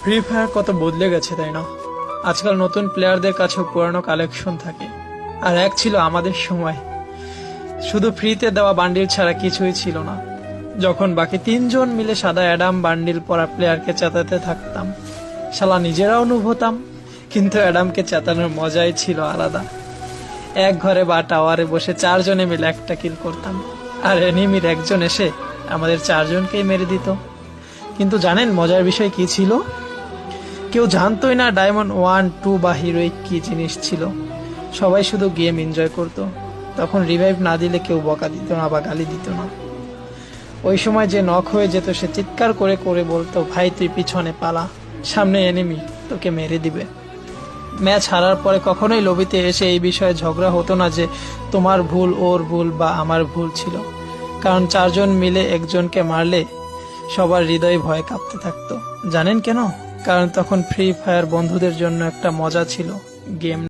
Free fire কত বদলে গেছে তাই না? আজকাল নতুন প্লেয়ারদের কাছেও পুরানো কালেকশন থাকে, আর এক ছিল আমাদের সময় শুধু ফ্রিতে দেওয়া বান্ডিল ছাড়া কিছুই ছিল না। যখন বাকি তিনজন মিলে সাদা অ্যাডাম বান্ডিল পরা প্লেয়ারকে চেতাতে থাকতাম, শালা নিজেরাও নুব হতাম, কিন্তু অ্যাডামকে চেতানোর মজাই ছিল আলাদা। এক ঘরে বা টাওয়ারে বসে চারজনে মিলে একটা কিল করতাম, আর এনিমির একজন এসে আমাদের চারজনকেই মেরে দিত। কিন্তু জানেন মজার বিষয় কি ছিল? কেউ জানতোই না ডায়মন্ড 1, 2 বা হিরোইক কি জিনিস ছিল। সবাই শুধু গেম এনজয় করতো। তখন রিভাইভ না দিলে কেউ বকা দিত না বা গালি দিত না। ওই সময় যে নক হয়ে যেত সে চিৎকার করে করে বলতো, ভাই তুই পিছনে পালা, সামনে এনিমি, তোকে মেরে দিবে। ম্যাচ হারার পরে কখনোই লবিতে এসে এই বিষয়ে ঝগড়া হতো না যে তোমার ভুল, ওর ভুল বা আমার ভুল ছিল। কারণ চারজন মিলে একজনকে মারলে সবার হৃদয় ভয়ে কাঁপতে থাকতো। জানেন কেন? কারণ তখন ফ্রি ফায়ার বন্ধুদের জন্য একটা মজা ছিল, গেম।